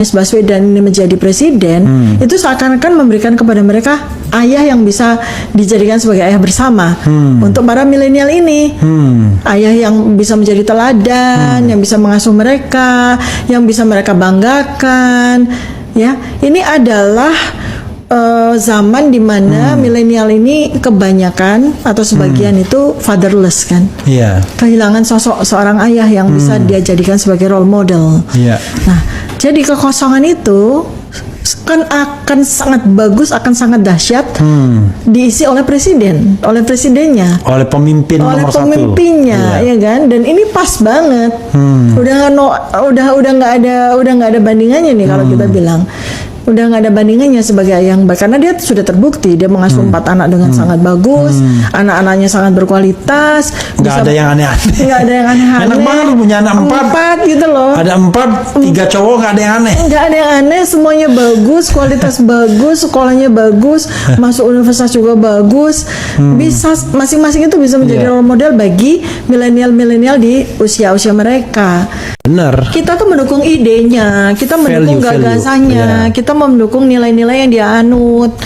Anies Baswedan ini menjadi presiden, itu seakan-akan memberikan kepada mereka ayah yang bisa dijadikan sebagai ayah bersama untuk para milenial ini. Ayah yang bisa menjadi teladan, yang bisa mengasuh mereka, yang bisa mereka banggakan. Ya, ini adalah zaman dimana milenial ini kebanyakan atau sebagian itu fatherless kan. Iya. Kehilangan sosok seorang ayah yang bisa dia jadikan sebagai role model. Iya. Nah, jadi kekosongan itu kan akan sangat bagus, akan sangat dahsyat diisi oleh presiden, oleh presidennya, Oleh pemimpin oleh nomor satu. pemimpinnya, ya kan? Dan ini pas banget. Udah nggak ada bandingannya nih kalau kita bilang. Udah nggak ada bandingannya sebagai ayah yang baik karena dia sudah terbukti dia mengasuh 4 anak dengan sangat bagus, anak-anaknya sangat berkualitas, Nggak ada yang aneh-aneh. nggak ada yang aneh-aneh. Enak banget lu punya anak 4 gitu loh. Ada 4, 3 cowok, nggak ada yang aneh. Nggak ada yang aneh, semuanya bagus, kualitas bagus, sekolahnya bagus, masuk universitas juga bagus. Bisa masing-masing itu bisa menjadi role model bagi milenial-milenial di usia-usia mereka. Benar. Kita tuh mendukung idenya, kita mendukung Value. gagasannya, kita mendukung nilai-nilai yang dia anut.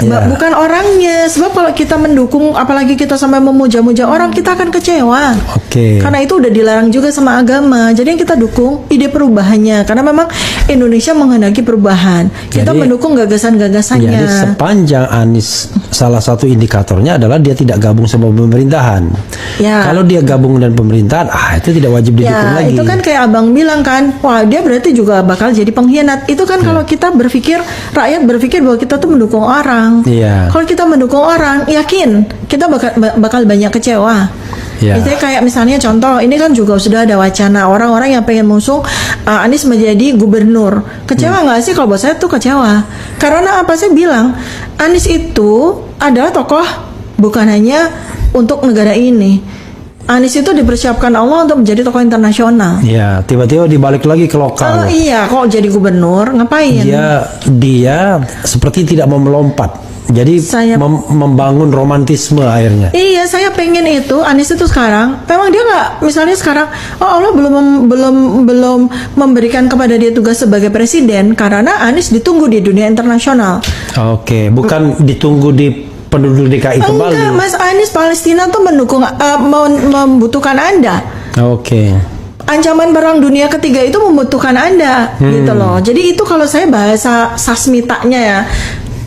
Iya. Bukan orangnya. Sebab kalau kita mendukung, apalagi kita sampai memuja-muja orang, kita akan kecewa. Oke. Karena itu udah dilarang juga sama agama. Jadi yang kita dukung ide perubahannya. Karena memang Indonesia menghendaki perubahan. Kita Jadi- mendukung gagasan-gagasannya. Jadi sepanjang Anies, salah satu indikatornya adalah dia tidak gabung sama pemerintahan. Ya. Kalau dia gabung dengan pemerintahan, itu tidak wajib didukung Ya, lagi. itu kan kayak abang bilang kan, wah dia berarti juga bakal jadi pengkhianat. Itu kan kalau kita berpikir, rakyat berpikir bahwa kita tuh mendukung orang. Iya. Kalau kita mendukung orang, yakin kita bakal banyak kecewa. Iya. Itu kayak misalnya contoh, ini kan juga sudah ada wacana orang-orang yang pengen mengusung Anies menjadi gubernur. Kecewa nggak sih? Kalau buat saya tuh kecewa. Karena apa saya bilang, Anies itu adalah tokoh bukan hanya untuk negara ini. Anies itu dipersiapkan Allah untuk menjadi tokoh internasional. Ya, tiba-tiba dibalik lagi ke Kalau lokal. iya, kok jadi gubernur ngapain? Dia seperti tidak mau melompat. Jadi Saya- membangun romantisme akhirnya. Iya, saya pengen itu Anies itu sekarang. Memang dia nggak, misalnya sekarang, Allah belum memberikan kepada dia tugas sebagai presiden karena Anies ditunggu di dunia internasional. Oke, bukan ditunggu di penduduk DKI kembali. Enggak, Mas Anies Palestina tuh membutuhkan Anda. Oke. Ancaman perang dunia ketiga itu membutuhkan Anda, gitu loh. Jadi itu kalau saya bahasa sasmitanya ya,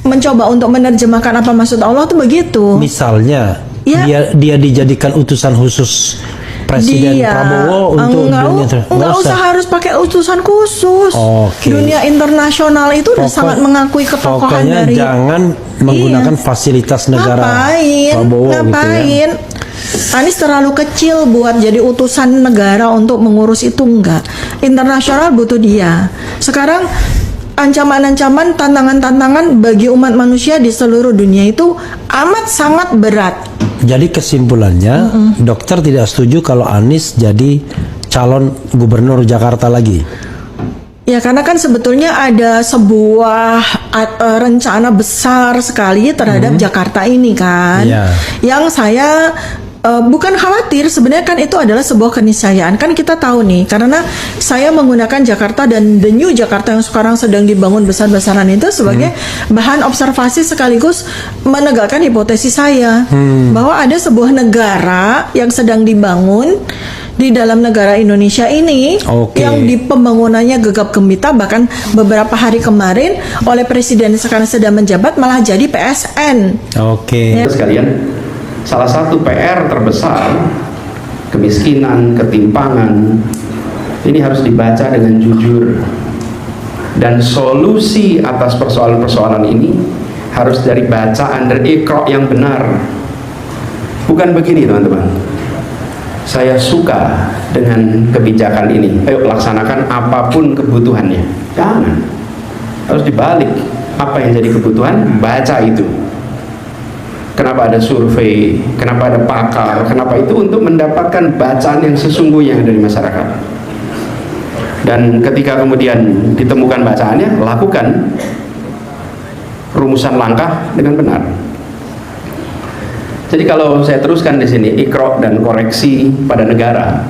mencoba untuk menerjemahkan apa maksud Allah tuh begitu. Misalnya Ya. dia dijadikan utusan khusus Presiden Prabowo untuk nggak usah harus pakai utusan khusus. Oke. Dunia internasional itu udah sangat mengakui ketokohan pokoknya dari. jangan menggunakan fasilitas negara Prabowo gitu ya. Ngapain? Anies terlalu kecil buat jadi utusan negara untuk mengurus itu, enggak. Internasional butuh dia. Sekarang ancaman-ancaman, tantangan-tantangan bagi umat manusia di seluruh dunia itu amat sangat berat. Jadi kesimpulannya, dokter tidak setuju kalau Anies jadi calon gubernur Jakarta lagi. Ya karena kan sebetulnya ada sebuah rencana besar sekali terhadap Jakarta ini kan. Iya. Yang saya bukan khawatir, sebenarnya kan itu adalah sebuah keniscayaan. Kan kita tahu nih, karena saya menggunakan Jakarta dan the new Jakarta yang sekarang sedang dibangun besar-besaran itu sebagai bahan observasi sekaligus menegakkan hipotesis saya bahwa ada sebuah negara yang sedang dibangun di dalam negara Indonesia ini. Oke. Yang di pembangunannya gegap gempita, bahkan beberapa hari kemarin oleh presiden sekarang sedang menjabat malah jadi PSN. Oke. Sekalian, salah satu PR terbesar kemiskinan, ketimpangan ini harus dibaca dengan jujur, dan solusi atas persoalan-persoalan ini harus dari bacaan dari Iqra yang benar. Bukan begini teman-teman, saya suka dengan kebijakan ini, ayo laksanakan apapun kebutuhannya. Jangan, harus dibalik. Apa yang jadi kebutuhan, baca itu. Kenapa ada survei, kenapa ada pakar, kenapa itu untuk mendapatkan bacaan yang sesungguhnya dari masyarakat. Dan ketika kemudian ditemukan bacaannya, lakukan rumusan langkah dengan benar. Jadi kalau saya teruskan di sini, Iqra dan koreksi pada negara.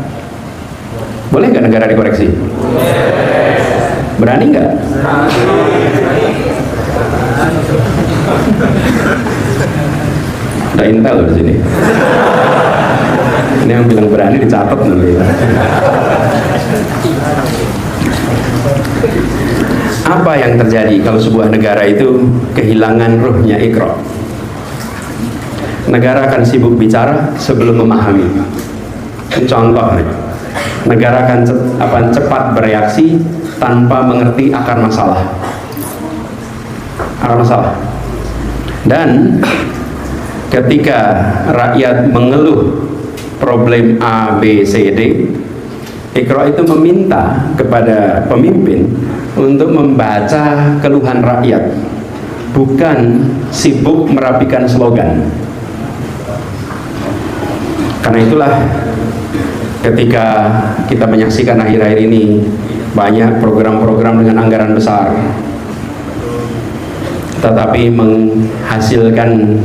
Boleh nggak negara dikoreksi? Berani nggak? Ada intel di sini. Ini yang bilang berani dicatat nanti. Apa yang terjadi kalau sebuah negara itu kehilangan ruhnya Iqra? Negara akan sibuk bicara sebelum memahami. Contoh nih, negara akan cepat bereaksi tanpa mengerti akar masalah. Akar masalah. Dan ketika rakyat mengeluh problem A, B, C, D, Iqra itu meminta kepada pemimpin untuk membaca keluhan rakyat, bukan sibuk merapikan slogan. Karena itulah ketika kita menyaksikan akhir-akhir ini banyak program-program dengan anggaran besar, tetapi menghasilkan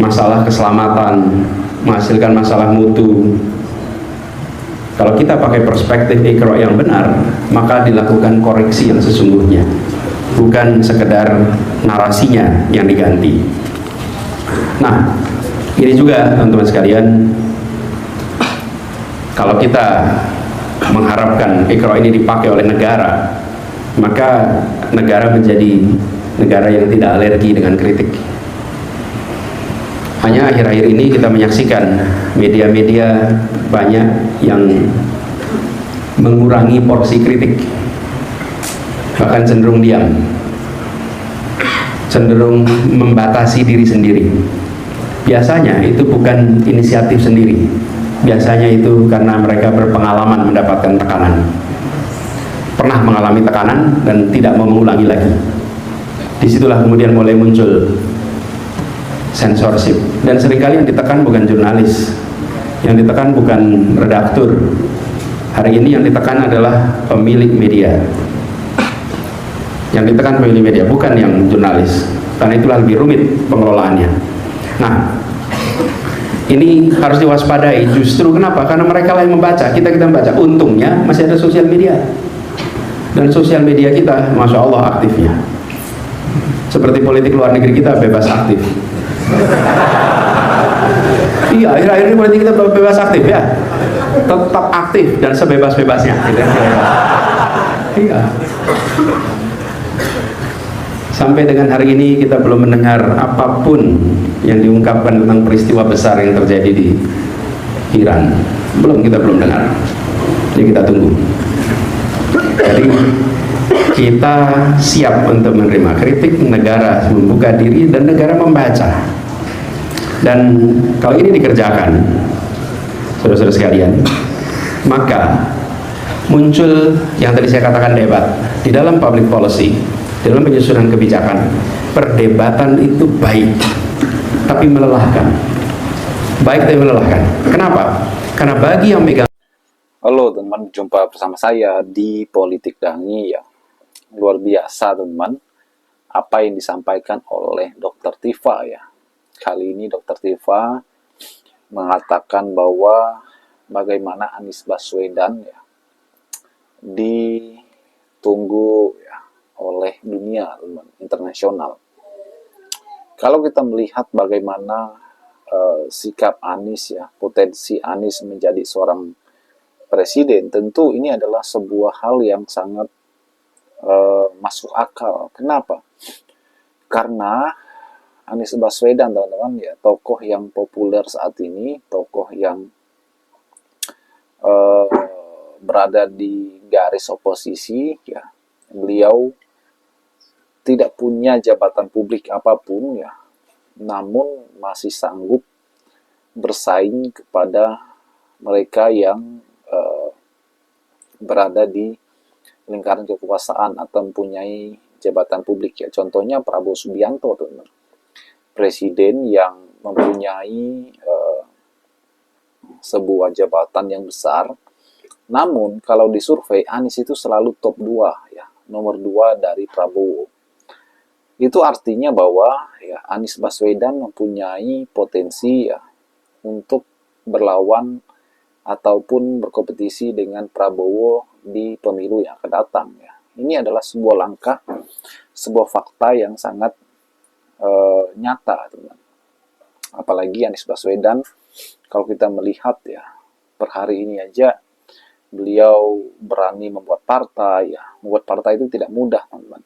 masalah keselamatan, menghasilkan masalah mutu. Kalau kita pakai perspektif Iqra yang benar, maka dilakukan koreksi yang sesungguhnya, bukan sekedar narasinya yang diganti. Nah, ini juga teman-teman sekalian, kalau kita mengharapkan Iqra ini dipakai oleh negara, maka negara menjadi negara yang tidak alergi dengan kritik. Hanya akhir-akhir ini kita menyaksikan media-media banyak yang mengurangi porsi kritik, bahkan cenderung diam, cenderung membatasi diri sendiri. Biasanya itu bukan inisiatif sendiri, biasanya itu karena mereka berpengalaman mendapatkan tekanan, pernah mengalami tekanan dan tidak mau mengulangi lagi. Disitulah kemudian mulai muncul sensorship, dan seringkali yang ditekan bukan jurnalis, yang ditekan bukan redaktur. Hari ini yang ditekan adalah pemilik media, yang ditekan pemilik media, bukan yang jurnalis, karena itulah lebih rumit pengelolaannya. Nah, ini harus diwaspadai. Justru kenapa? Karena mereka lah yang membaca, kita membaca. Untungnya masih ada sosial media, dan sosial media kita Masya Allah aktifnya. Seperti politik luar negeri kita bebas aktif. Iya, akhir-akhir ini politik kita bebas aktif ya, tetap aktif dan sebebas-bebasnya gitu. Iya. Sampai dengan hari ini kita belum mendengar apapun yang diungkapkan tentang peristiwa besar yang terjadi di Iran. Kita belum dengar. Jadi kita tunggu. Jadi kita siap untuk menerima kritik, negara membuka diri dan negara membaca. Dan kalau ini dikerjakan, saudara-saudara sekalian, maka muncul yang tadi saya katakan debat di dalam public policy, di dalam penyusunan kebijakan. Perdebatan itu baik, tapi melelahkan. Baik tapi melelahkan. Kenapa? Karena bagi yang megang. Halo teman, jumpa bersama saya di Politik Dangi ya. Luar biasa teman, apa yang disampaikan oleh Dr. Tifa ya. Kali ini Dr. Tifa mengatakan bahwa bagaimana Anies Baswedan ya ditunggu ya oleh dunia teman, internasional. Kalau kita melihat bagaimana sikap Anies ya, potensi Anies menjadi seorang presiden, tentu ini adalah sebuah hal yang sangat masuk akal. Kenapa? Karena Anies Baswedan teman-teman ya, tokoh yang populer saat ini, tokoh yang berada di garis oposisi ya. Beliau tidak punya jabatan publik apapun ya, namun masih sanggup bersaing kepada mereka yang berada di lingkaran kekuasaan atau mempunyai jabatan publik ya. Contohnya Prabowo Subianto teman-teman, presiden yang mempunyai sebuah jabatan yang besar, namun kalau disurvei Anies itu selalu top 2 ya, nomor 2 dari Prabowo. Itu artinya bahwa ya, Anies Baswedan mempunyai potensi ya untuk berlawan ataupun berkompetisi dengan Prabowo di pemilu yang akan datang ya. Ini adalah sebuah langkah, sebuah fakta yang sangat nyata, teman. Apalagi Anies Baswedan, kalau kita melihat ya, per hari ini aja beliau berani membuat partai ya. Membuat partai itu tidak mudah, teman-teman.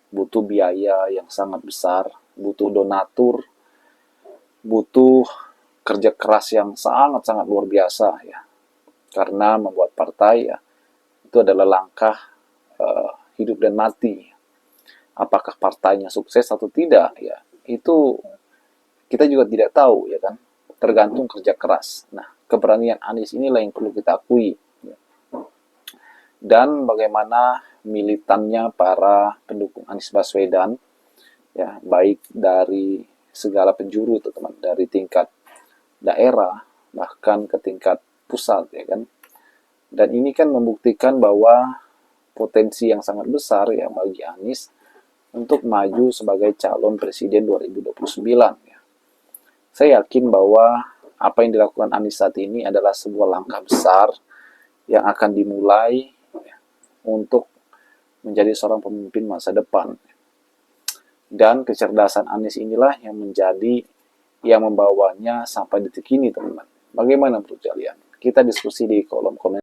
Butuh biaya yang sangat besar, butuh donatur, butuh kerja keras yang sangat-sangat luar biasa ya. Karena membuat partai ya, itu adalah langkah hidup dan mati. Apakah partainya sukses atau tidak ya, itu kita juga tidak tahu ya kan, tergantung kerja keras. Nah, keberanian Anies inilah yang perlu kita akui. Dan bagaimana militannya para pendukung Anies Baswedan, ya, baik dari segala penjuru, teman, dari tingkat daerah bahkan ke tingkat pusat, ya kan. Dan ini kan membuktikan bahwa potensi yang sangat besar ya bagi Anies untuk maju sebagai calon presiden 2029 ya. Saya yakin bahwa apa yang dilakukan Anies saat ini adalah sebuah langkah besar yang akan dimulai ya, untuk menjadi seorang pemimpin masa depan. Dan kecerdasan Anies inilah yang membawanya sampai detik ini, teman-teman. Bagaimana menurut kalian? Kita diskusi di kolom komentar.